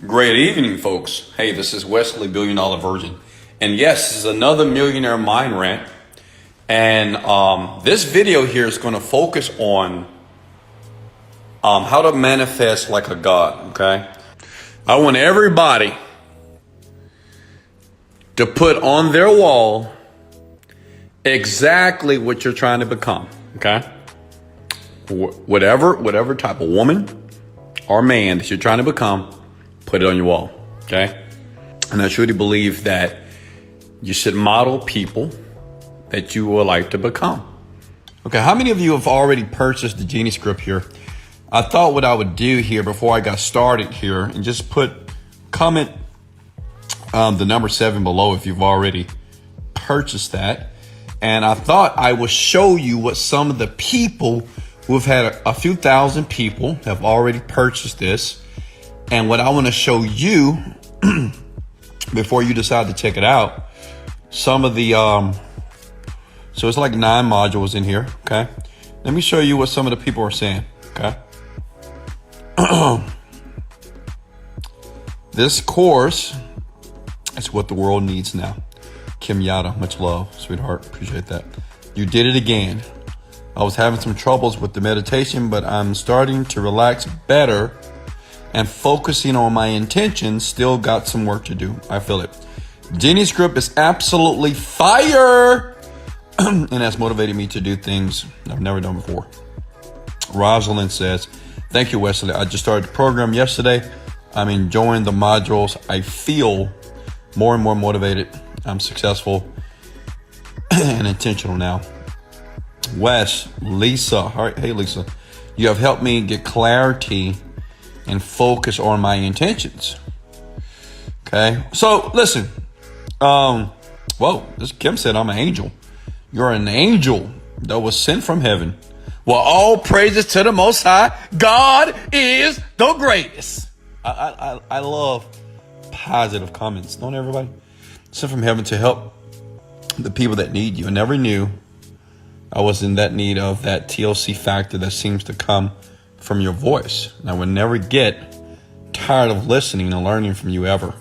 Great evening, folks. Hey, this is Wesley, $1 billion Virgin. And yes, this is another millionaire mind rant. And this video here is going to focus on how to manifest like a God, okay? I want everybody to put on their wall exactly what you're trying to become, okay? Whatever type of woman or man that you're trying to become, put it on your wall, okay? And I truly believe that you should model people that you would like to become. Okay, how many of you have already purchased the Genie script here? I thought what I would do here before I got started here and just comment the number 7 below if you've already purchased that. And I thought I would show you what some of the people who have had a few thousand people have already purchased this. And what I want to show you before you decide to check it out, some of the, so it's like 9 modules in here, okay? Let me show you what some of the people are saying, okay? This course is what the world needs now. Kim Yada, much love, sweetheart, appreciate that. You did it again. I was having some troubles with the meditation, but I'm starting to relax better and focusing on my intentions. Still got some work to do. I feel it. Genie script is absolutely fire and has motivated me to do things I've never done before. Rosalind says, thank you, Wesley. I just started the program yesterday. I'm enjoying the modules. I feel more and more motivated. I'm successful and intentional now. Lisa. All right. Hey, Lisa, you have helped me get clarity and focus on my intentions. Okay. So listen, this Kim said, I'm an angel. You're an angel that was sent from heaven. Well, all praises to the Most High. God is the greatest. I love positive comments. Don't everybody? Sent from heaven to help the people that need you. I never knew I was in that need of that TLC factor that seems to come from your voice. And I would never get tired of listening and learning from you ever.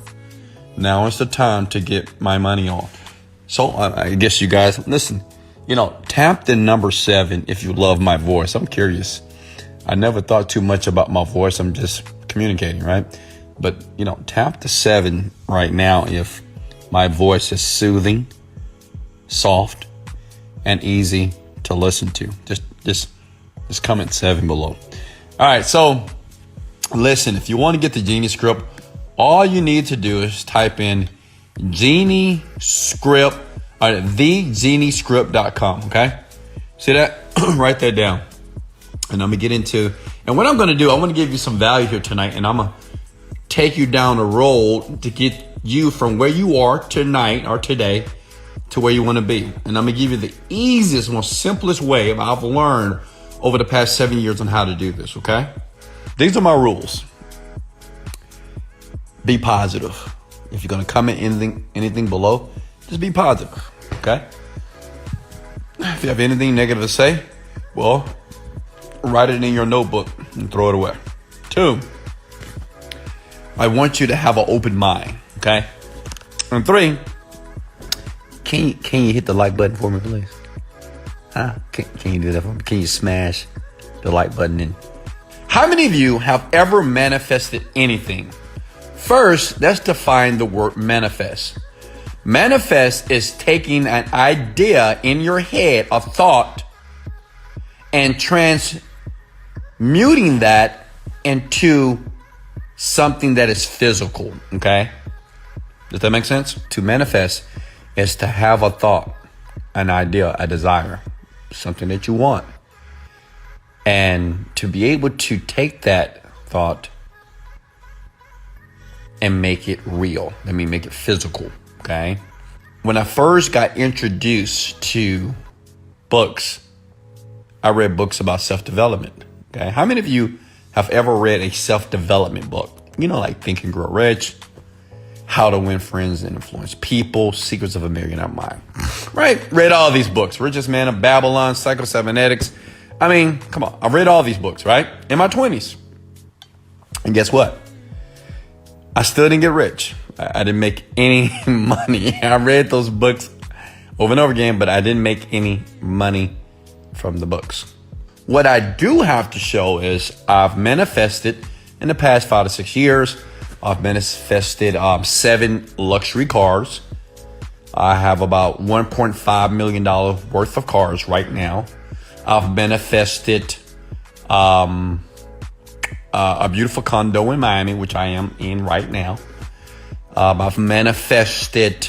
Now is the time to get my money on. So I guess you guys, listen, tap the number 7 if you love my voice. I'm curious. I never thought too much about my voice. I'm just communicating, right? But, tap the 7 right now if my voice is soothing, soft, and easy to listen to. Just comment 7 below. All right, so listen, if you want to get the Genie script, all you need to do is type in Genie script or thegeniescript.com, okay? See that? Write that down. And I'm going to get into, and what I'm going to do, I want to give you some value here tonight, and I'm going to take you down the road to get you from where you are tonight or today to where you want to be. And I'm going to give you the easiest, most simplest way I've learned over the past 7 years on how to do this, okay? These are my rules. Be positive. If you're going to comment anything below, just be positive, okay? If you have anything negative to say, well, write it in your notebook and throw it away. 2, I want you to have an open mind, okay? And 3, can you hit the like button for me, please? Huh? Can you do that for me? Can you smash the like button in? How many of you have ever manifested anything? First, let's define the word manifest. Manifest is taking an idea in your head, a thought, and transmuting that into something that is physical, okay? Does that make sense? To manifest is to have a thought, an idea, a desire, something that you want. And to be able to take that thought and make it real. Make it physical, okay? When I first got introduced to books, I read books about self-development, okay? How many of you have ever read a self-development book? Like Think and Grow Rich, How to Win Friends and Influence People, Secrets of a Millionaire Mind, right? Read all these books. Richest Man of Babylon, Psycho-Cybernetics. Come on. I've read all these books, right? In my 20s. And guess what? I still didn't get rich. I didn't make any money. I read those books over and over again, but I didn't make any money from the books. What I do have to show is I've manifested in the past 5 to 6 years. I've manifested 7 luxury cars. I have about $1.5 million worth of cars right now. I've manifested a beautiful condo in Miami, which I am in right now. I've manifested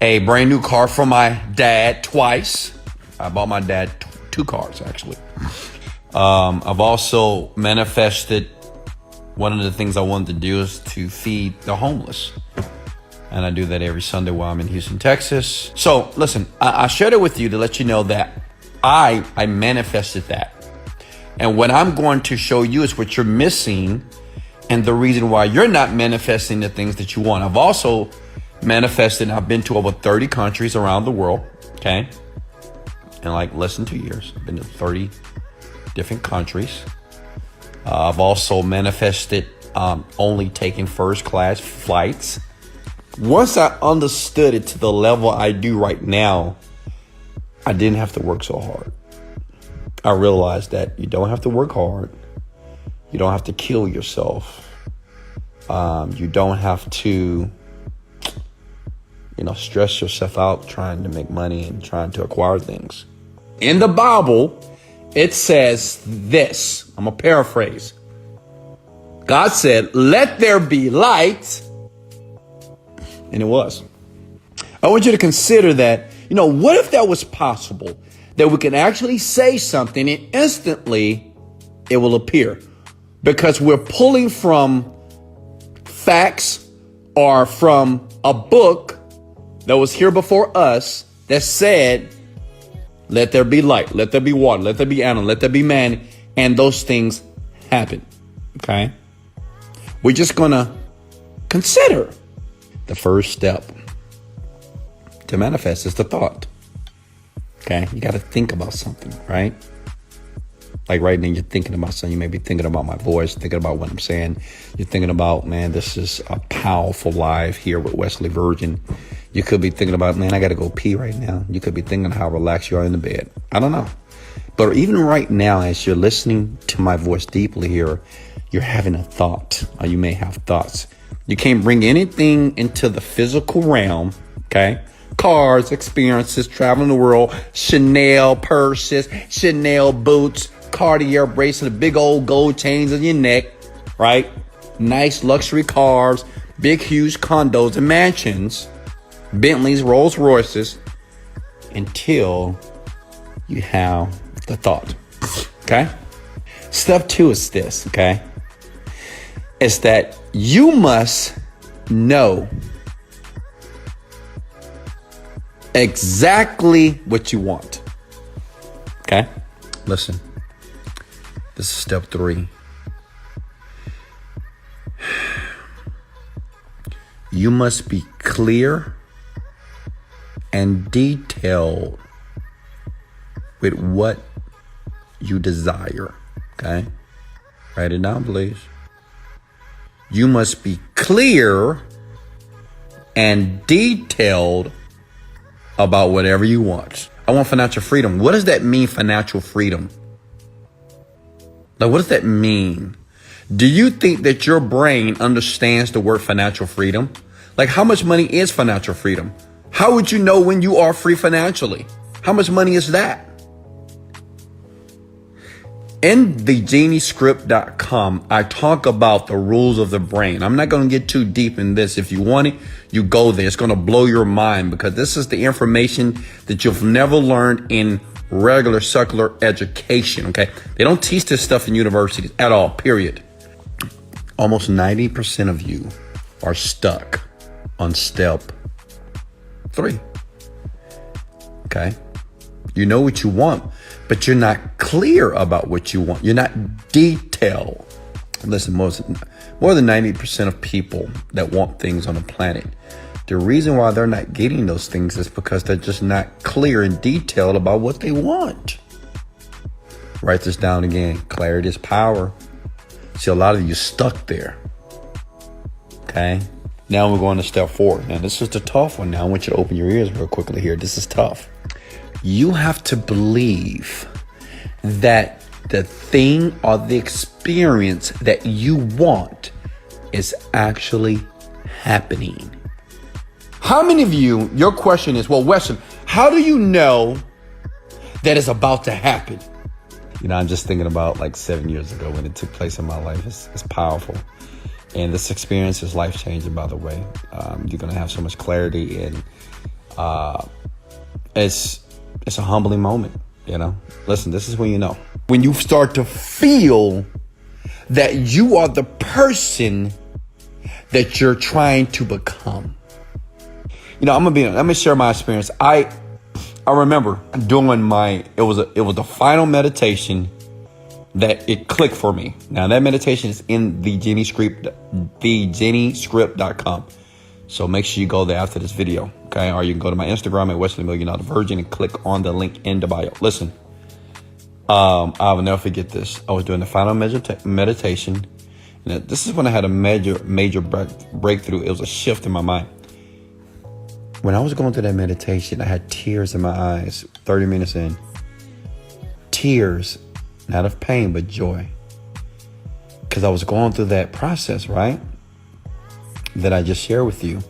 a brand new car for my dad twice. I bought my dad 2 cars, actually. I've also manifested one of the things I wanted to do is to feed the homeless. And I do that every Sunday while I'm in Houston, Texas. So listen, I shared it with you to let you know that I manifested that. And what I'm going to show you is what you're missing and the reason why you're not manifesting the things that you want. I've also manifested, I've been to over 30 countries around the world, okay? In like less than 2 years. I've been to 30 different countries. I've also manifested only taking first class flights. Once I understood it to the level I do right now, I didn't have to work so hard. I realized that you don't have to work hard. You don't have to kill yourself. You don't have to, stress yourself out trying to make money and trying to acquire things. In the Bible, it says this. I'm going to paraphrase. God said, "Let there be light." And it was. I want you to consider that, what if that was possible? That we can actually say something and instantly it will appear. Because we're pulling from facts or from a book that was here before us that said, let there be light, let there be water, let there be animal, let there be man. And those things happen. Okay? We're just going to consider. The first step to manifest is the thought. Okay? You got to think about something, right? Like right now, you're thinking about something. You may be thinking about my voice, thinking about what I'm saying. You're thinking about, man, this is a powerful live here with Wesley Virgin. You could be thinking about, man, I got to go pee right now. You could be thinking how relaxed you are in the bed. I don't know. But even right now, as you're listening to my voice deeply here, you're having a thought, or you may have thoughts. You can't bring anything into the physical realm, okay? Cars, experiences, traveling the world, Chanel purses, Chanel boots, Cartier bracelet, big old gold chains on your neck, right? Nice luxury cars, big, huge condos and mansions, Bentleys, Rolls Royces, until you have the thought, okay? Step 2 is this, okay? It's that you must know exactly what you want. Okay? Listen. This is step 3. You must be clear and detailed with what you desire. Okay? Write it down, please. You must be clear and detailed about whatever you want. I want financial freedom. What does that mean, financial freedom? Like, what does that mean? Do you think that your brain understands the word financial freedom? Like, how much money is financial freedom? How would you know when you are free financially? How much money is that? In thegeniescript.com, I talk about the rules of the brain. I'm not going to get too deep in this. If you want it, you go there. It's going to blow your mind because this is the information that you've never learned in regular secular education. Okay. They don't teach this stuff in universities at all, period. Almost 90% of you are stuck on step 3. Okay. You know what you want, but you're not clear about what you want. You're not detailed. Listen, more than 90% of people that want things on the planet, the reason why they're not getting those things is because they're just not clear and detailed about what they want. Write this down again. Clarity is power. See, a lot of you stuck there. Okay. Now we're going to step 4. Now this is the tough one. Now I want you to open your ears real quickly here. This is tough. You have to believe that the thing or the experience that you want is actually happening. How many of you, your question is, well, Weston, how do you know that it's about to happen? You know, I'm just thinking about like 7 years ago when it took place in my life. It's powerful. And this experience is life-changing, by the way. You're going to have so much clarity, and it's a humbling moment, you know. Listen, this is when you know. When you start to feel that you are the person that you're trying to become. You know, let me share my experience. I remember doing it was the final meditation that it clicked for me. Now that meditation is in thejenny-script.com. So make sure you go there after this video, okay? Or you can go to my Instagram at Wesley Virgin and click on the link in the bio. Listen, I will never forget this. I was doing the final meditation, and this is when I had a major breakthrough. It was a shift in my mind. When I was going through that meditation, I had tears in my eyes. 30 minutes in, tears, not of pain but joy, because I was going through that process, right? That I just shared with you,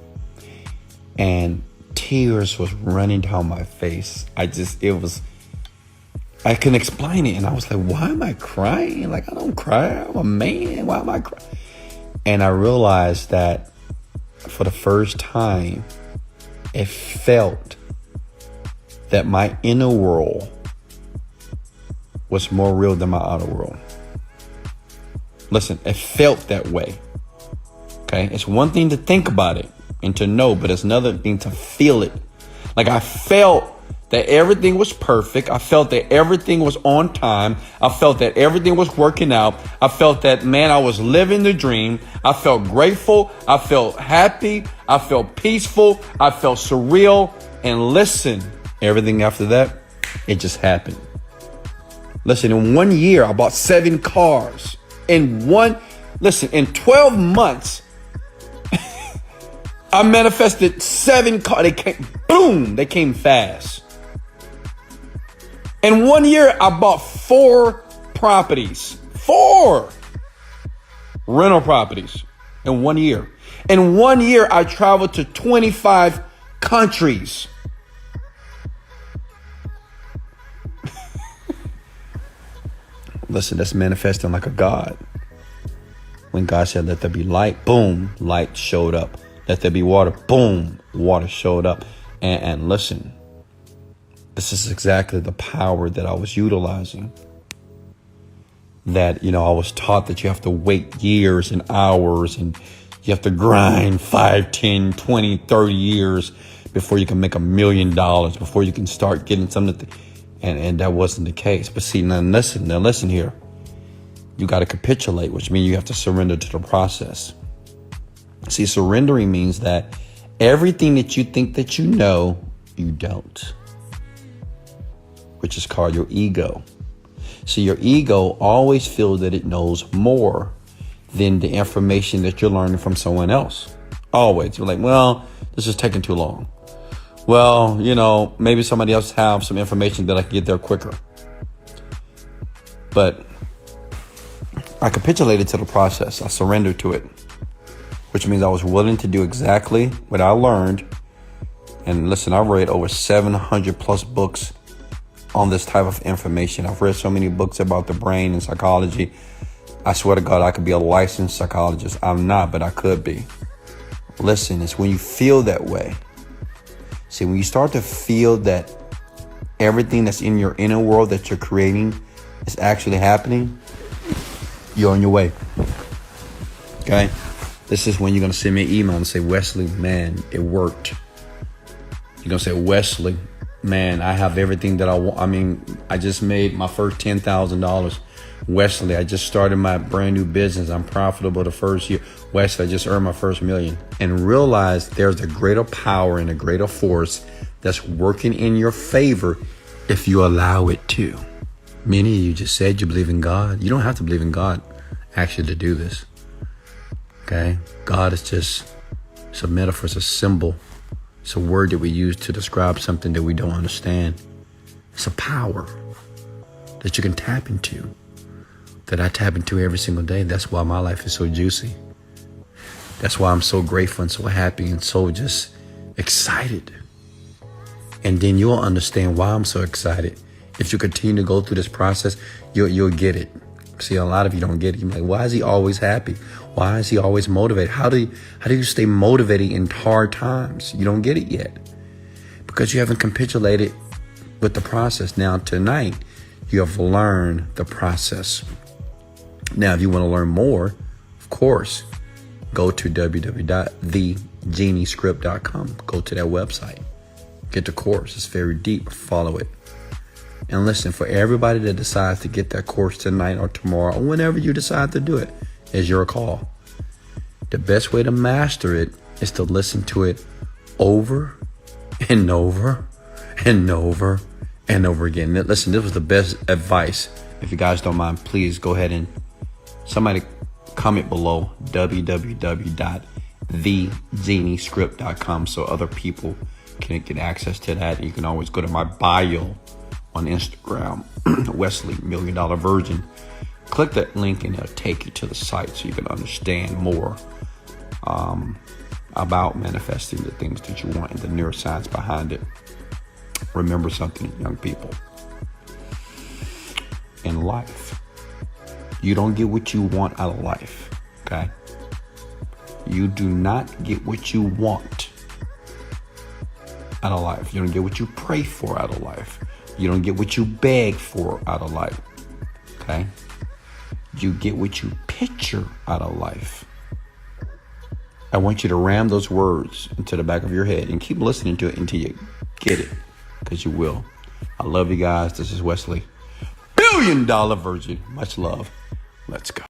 and tears was running down my face. I couldn't explain it, and I was like, why am I crying? Like, I don't cry, I'm a man, why am I crying? And I realized that for the first time, it felt that my inner world was more real than my outer world. Listen, it felt that way. Okay, it's one thing to think about it and to know, but it's another thing to feel it. Like, I felt that everything was perfect. I felt that everything was on time. I felt that everything was working out. I felt that, man, I was living the dream. I felt grateful. I felt happy. I felt peaceful. I felt surreal. And listen, everything after that, it just happened. Listen, in 1 year, I bought 7 cars. In 12 months, I manifested 7 cars. They came, boom, they came fast. In 1 year, I bought 4 properties. 4 rental properties in 1 year. In 1 year, I traveled to 25 countries. Listen, that's manifesting like a God. When God said, let there be light, boom, light showed up. Let there be water, boom, water showed up. And listen, this is exactly the power that I was utilizing. That, I was taught that you have to wait years and hours, and you have to grind 5, 10, 20, 30 years before you can make $1 million, before you can start getting something. And that wasn't the case. But see, now listen here. You got to capitulate, which means you have to surrender to the process. See, surrendering means that everything that you think that you know, you don't, which is called your ego. So your ego always feels that it knows more than the information that you're learning from someone else. Always. You're like, well, this is taking too long. Well, maybe somebody else have some information that I can get there quicker. But I capitulated to the process. I surrendered to it, which means I was willing to do exactly what I learned. And listen, I've read over 700 plus books on this type of information. I've read so many books about the brain and psychology. I swear to God, I could be a licensed psychologist. I'm not, but I could be. Listen, it's when you feel that way. See, when you start to feel that everything that's in your inner world that you're creating is actually happening, you're on your way. Okay? This is when you're going to send me an email and say, Wesley, man, it worked. You're going to say, Wesley, man, I have everything that I want. I just made my first $10,000. Wesley, I just started my brand new business. I'm profitable the first year. Wesley, I just earned my first $1 million. And realize there's a greater power and a greater force that's working in your favor if you allow it to. Many of you just said you believe in God. You don't have to believe in God actually to do this. Okay? God is just, it's a metaphor, it's a symbol. It's a word that we use to describe something that we don't understand. It's a power that you can tap into, that I tap into every single day. That's why my life is so juicy. That's why I'm so grateful and so happy and so just excited. And then you'll understand why I'm so excited. If you continue to go through this process, you'll get it. See, a lot of you don't get it. You're like, why is he always happy? Why is he always motivated? How do you stay motivated in hard times? You don't get it yet because you haven't capitulated with the process. Now, tonight, you have learned the process. Now, if you want to learn more, of course, go to www.thegeniescript.com. Go to that website. Get the course. It's very deep. Follow it. And listen, for everybody that decides to get that course tonight or tomorrow or whenever you decide to do it, is your call. The best way to master it is to listen to it over and over and over and over again. Listen, this was the best advice. If you guys don't mind, please go ahead and somebody comment below www.thegeniescript.com so other people can get access to that. You can always go to my bio on Instagram, Wesley $1 Million Virgin. Click that link and it'll take you to the site so you can understand more about manifesting the things that you want and the neuroscience behind it. Remember something, young people. In life, you don't get what you want out of life, okay? You do not get what you want out of life. You don't get what you pray for out of life. You don't get what you beg for out of life, okay? You get what you picture out of life. I want you to ram those words into the back of your head and keep listening to it until you get it, because you will. I love you guys. This is Wesley, $1 Million Virgin. Much love. Let's go.